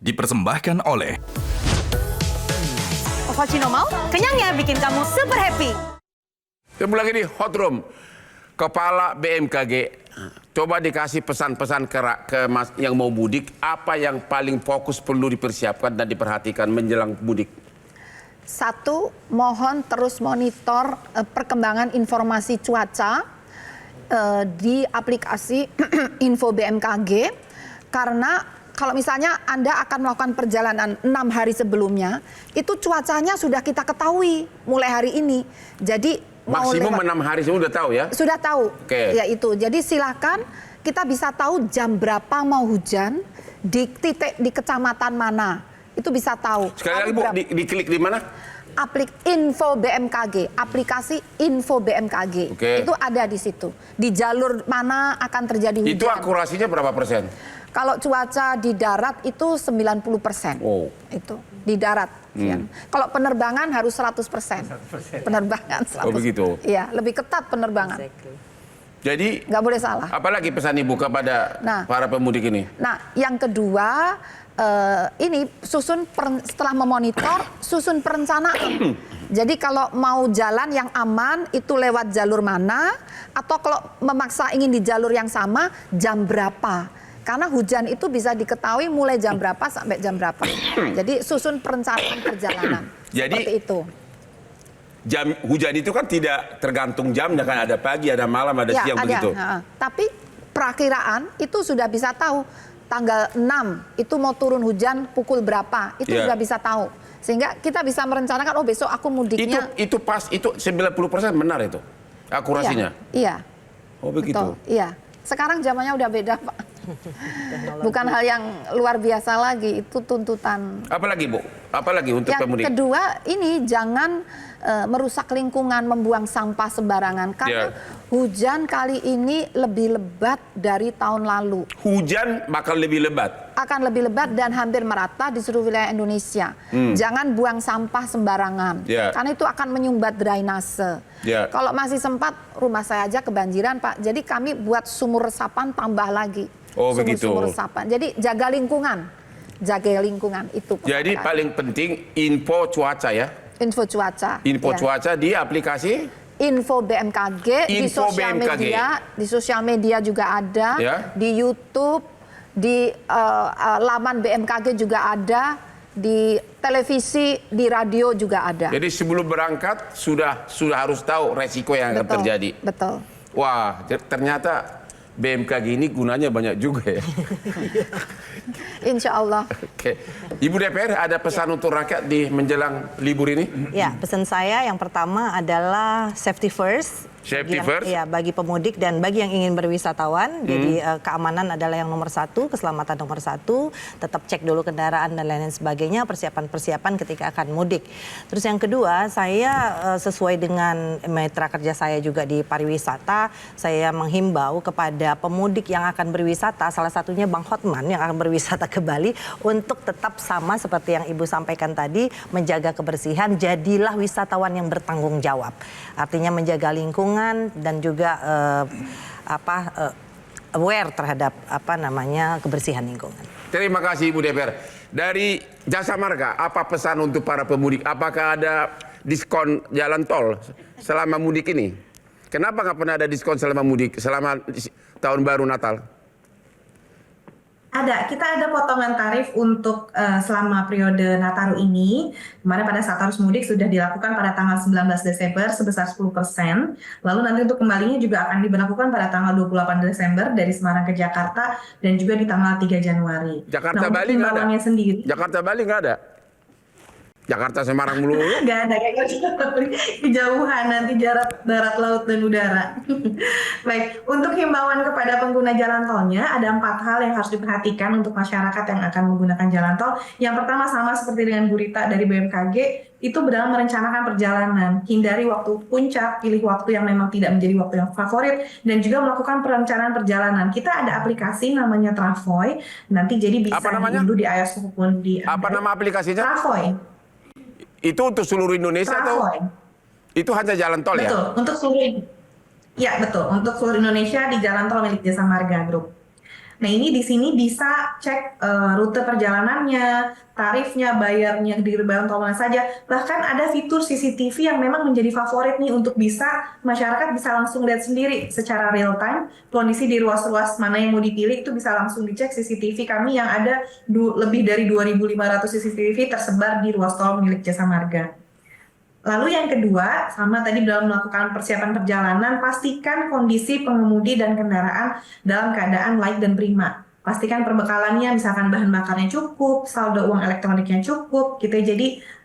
dipersembahkan oleh Cappuccino mau? Kenyangnya bikin kamu super happy. Kita lagi di Hot Room. Kepala BMKG, coba dikasih pesan-pesan ke Mas yang mau mudik, apa yang paling fokus perlu dipersiapkan dan diperhatikan menjelang mudik? Satu, mohon terus monitor perkembangan informasi cuaca di aplikasi Info BMKG, karena kalau misalnya Anda akan melakukan perjalanan 6 hari sebelumnya, itu cuacanya sudah kita ketahui mulai hari ini. Jadi maksimum 6 hari sudah tahu ya? Sudah tahu. Oke. Ya itu. Jadi silakan kita bisa tahu jam berapa mau hujan di titik di kecamatan mana. Itu bisa tahu. Sekali lagi Bu, diklik di mana? Info BMKG, aplikasi Info BMKG. Oke. Itu ada di situ. Di jalur mana akan terjadi hujan. Itu akurasinya berapa persen? Kalau cuaca di darat itu 90%. Oh. Itu di darat. Ya. Kalau penerbangan harus 100%. Penerbangan 100%. Oh begitu. Iya, lebih ketat penerbangan. Jadi Nggak boleh salah. apalagi pesan Ibu kepada para pemudik ini? Nah, yang kedua, ini setelah memonitor, susun perencanaan. Jadi kalau mau jalan yang aman, itu lewat jalur mana, atau kalau memaksa ingin di jalur yang sama, jam berapa. Karena hujan itu bisa diketahui mulai jam berapa sampai jam berapa. Jadi susun perencanaan perjalanan. Jadi, seperti itu. Jam hujan itu kan tidak tergantung jamnya, kan ada pagi, ada malam, ada siang ada, begitu. Tapi perakiraan itu sudah bisa tahu. Tanggal 6 itu mau turun hujan pukul berapa, itu sudah bisa tahu. Sehingga kita bisa merencanakan, oh besok aku mudiknya. Itu pas, itu 90% benar itu akurasinya? Iya. Oh begitu? Betul, iya. Sekarang zamannya udah beda Pak. Bukan hal yang luar biasa lagi, itu tuntutan. Apalagi Bu? Apalagi untuk pemudik? Yang kedua, ini jangan merusak lingkungan, membuang sampah sembarangan. Karena hujan kali ini lebih lebat dari tahun lalu. Hujan bakal lebih lebat? Akan lebih lebat dan hampir merata di seluruh wilayah Indonesia. Jangan buang sampah sembarangan. Karena itu akan menyumbat drainase. Kalau masih sempat, rumah saya aja kebanjiran Pak. Jadi kami buat sumur resapan tambah lagi. Oh begitu. Sumur resapan. Jadi jaga lingkungan. Jaga lingkungan itu. Jadi paling penting info cuaca ya? Info cuaca. Info cuaca di aplikasi? Info BMKG, di sosial media, di sosial media juga ada, di YouTube, di laman BMKG juga ada, di televisi, di radio juga ada. Jadi sebelum berangkat sudah harus tahu resiko yang akan terjadi. Betul. Wah, ternyata BMKG ini gunanya banyak juga ya. Insya Allah. Oke. Ibu DPR ada pesan untuk rakyat di menjelang libur ini? Ya, pesan saya yang pertama adalah safety first. Safety first? Ya, bagi pemudik dan bagi yang ingin berwisatawan. Jadi keamanan adalah yang nomor satu, keselamatan nomor satu. Tetap cek dulu kendaraan dan lain-lain sebagainya, persiapan-persiapan ketika akan mudik. Terus yang kedua, saya sesuai dengan mitra kerja saya juga di pariwisata, saya menghimbau kepada pemudik yang akan berwisata, salah satunya Bang Hotman yang akan berwisata ke Bali, untuk tetap sama seperti yang Ibu sampaikan tadi, menjaga kebersihan, jadilah wisatawan yang bertanggung jawab. Artinya menjaga lingkungan dan juga aware terhadap kebersihan lingkungan. Terima kasih Ibu DPR. Dari Jasa Marga, apa pesan untuk para pemudik? Apakah ada diskon jalan tol selama mudik ini? Kenapa nggak pernah ada diskon selama mudik, selama tahun baru Natal? Ada, kita ada potongan tarif untuk selama periode Nataru ini, dimana pada saat arus mudik sudah dilakukan pada tanggal 19 Desember sebesar 10%, lalu nanti untuk kembalinya juga akan diberlakukan pada tanggal 28 Desember dari Semarang ke Jakarta, dan juga di tanggal 3 Januari. Jakarta Bali nggak ada? Sendiri, Jakarta Bali nggak ada? Jakarta Semarang mulu? Nggak ada, kayak kejauhan nanti jarak darat, laut, dan udara. Baik, untuk himbauan kepada pengguna jalan tolnya, ada 4 hal yang harus diperhatikan untuk masyarakat yang akan menggunakan jalan tol. Yang pertama, sama seperti dengan Bu Rita dari BMKG, itu dalam merencanakan perjalanan. Hindari waktu puncak, pilih waktu yang memang tidak menjadi waktu yang favorit, dan juga melakukan perencanaan perjalanan. Kita ada aplikasi namanya Travoy, nanti jadi bisa diunduh di iOS maupun di Android. Apa nama aplikasinya? Travoy. Itu untuk seluruh Indonesia atau itu hanya jalan tol? Betul, untuk seluruh, ya betul, untuk seluruh Indonesia di jalan tol milik Jasa Marga Group. Nah, ini di sini bisa cek rute perjalanannya, tarifnya, bayarnya di gerbang tol mana saja. Bahkan ada fitur CCTV yang memang menjadi favorit nih untuk bisa masyarakat bisa langsung lihat sendiri secara real time kondisi di ruas-ruas mana yang mau dipilih, itu bisa langsung dicek CCTV kami yang ada lebih dari 2.500 CCTV tersebar di ruas tol milik Jasa Marga. Lalu yang kedua, sama tadi dalam melakukan persiapan perjalanan, pastikan kondisi pengemudi dan kendaraan dalam keadaan layak dan prima. Pastikan perbekalannya, misalkan bahan bakarnya cukup, saldo uang elektroniknya cukup, gitu. Jadi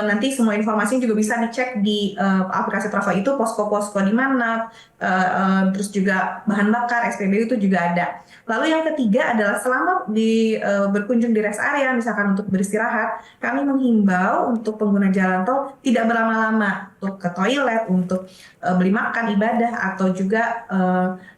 nanti semua informasi juga bisa dicek di aplikasi Travo itu, posko-posko di mana, terus juga bahan bakar, SPBU itu juga ada. Lalu yang ketiga adalah selama berkunjung di rest area, misalkan untuk beristirahat, kami menghimbau untuk pengguna jalan tol tidak berlama-lama untuk ke toilet, untuk beli makan, ibadah, atau juga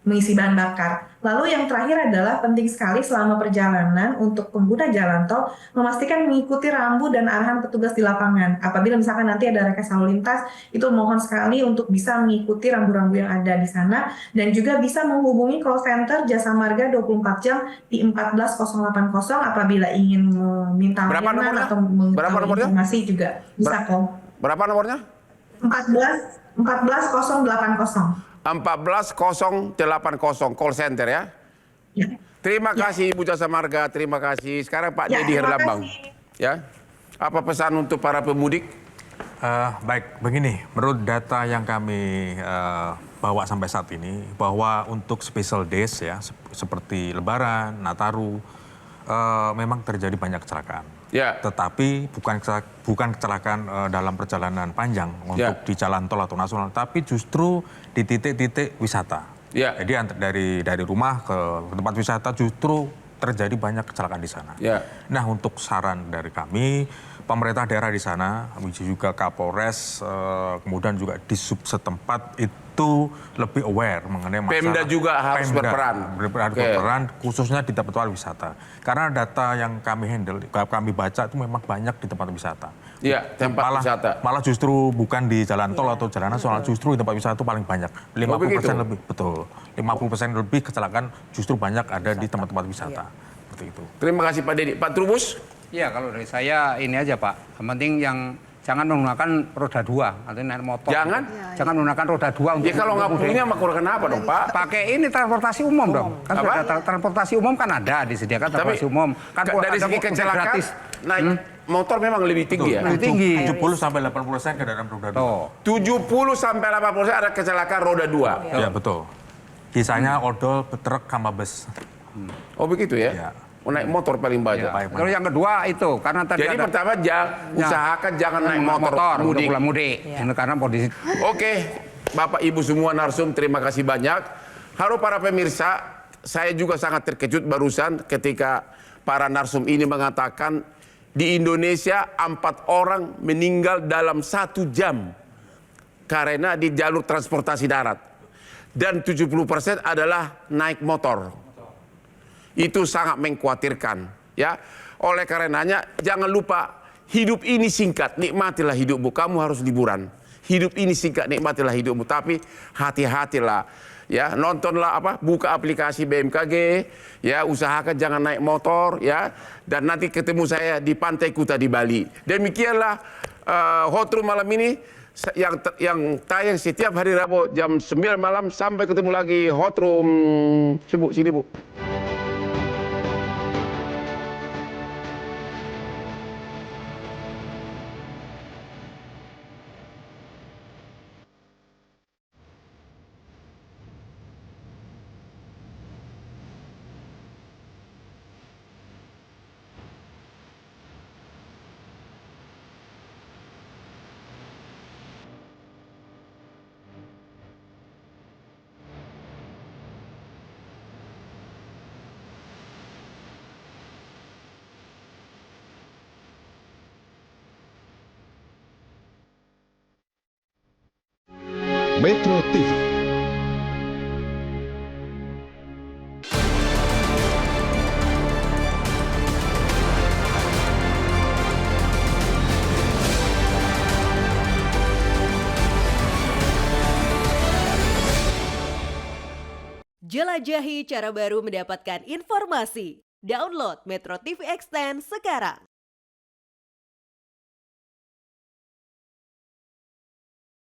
mengisi bahan bakar. Lalu yang terakhir adalah penting sekali selama perjalanan untuk pengguna jalan tol memastikan mengikuti rambu dan arahan petugas di lapangan. Apabila misalkan nanti ada rekayasa lalu lintas, itu mohon sekali untuk bisa mengikuti rambu-rambu yang ada di sana dan juga bisa menghubungi call center Jasa Marga 24 jam di 14080 apabila ingin meminta layanan atau mengetahui informasi juga bisa kok. Berapa nomornya? 14080. 14080 call center ya. Ya. Terima kasih Ibu Jasa Marga, terima kasih. Sekarang Pak Dedi Herlambang. Ya. Apa pesan untuk para pemudik? Baik, begini, menurut data yang kami bawa sampai saat ini, bahwa untuk special days ya, seperti Lebaran, Nataru, memang terjadi banyak kecelakaan. Ya. Tetapi bukan kecelakaan dalam perjalanan panjang untuk di jalan tol atau nasional, tapi justru di titik-titik wisata. Ya. Jadi dari rumah ke tempat wisata justru terjadi banyak kecelakaan di sana. Ya. Nah, untuk saran dari kami, pemerintah daerah di sana, juga Kapolres, kemudian juga di sub setempat itu lebih aware mengenai masalah. Pemda juga harus berperan, khususnya di tempat wisata. Karena data yang kami handle, kami baca itu memang banyak di tempat wisata. Iya, tempat wisata. Malah justru bukan di jalan tol atau jalan nasional, justru di tempat wisata itu paling banyak. 50% lebih, betul. 50% lebih kecelakaan justru banyak ada di tempat-tempat wisata. Seperti itu. Terima kasih Pak Dedi. Pak Trubus? Iya, kalau dari saya ini aja Pak. Yang penting yang jangan menggunakan roda 2 atau naik motor. Jangan menggunakan roda 2 untuk. Ya kalau nggak punya menggunakan apa dong Pak? Pakai ini transportasi umum dong. Kan transportasi umum kan ada disediakan transportasi umum. Kan dari segi kecelakaan naik motor memang lebih tinggi ya. Lebih tinggi. 70-80% kendaraan roda 2. 70-80% ada kecelakaan roda 2. Ya betul. Kisahnya odol, truk, sama bus. Oh begitu ya? Ya. Naik motor paling banyak. Ya. Terus yang kedua itu karena tadi jadi ada, pertama usahakan jangan naik motor mudik. Pulang mudik. Ya. Karena kondisi. Oke, Bapak Ibu semua narsum, terima kasih banyak. Halo para pemirsa, saya juga sangat terkejut barusan ketika para narsum ini mengatakan di Indonesia 4 orang meninggal dalam 1 jam karena di jalur transportasi darat. Dan 70% adalah naik motor. Itu sangat mengkhawatirkan, ya. Oleh karenanya jangan lupa hidup ini singkat, nikmatilah hidupmu. Kamu harus liburan. Hidup ini singkat, nikmatilah hidupmu. Tapi hati-hatilah, ya. Nontonlah buka aplikasi BMKG, ya. Usahakan jangan naik motor, ya. Dan nanti ketemu saya di Pantai Kuta di Bali. Demikianlah Hot Room malam ini yang tayang setiap hari Rabu jam 9 malam. Sampai ketemu lagi Hot Room. Sini Bu. Metro TV. Jelajahi cara baru mendapatkan informasi. Download Metro TV Extend sekarang.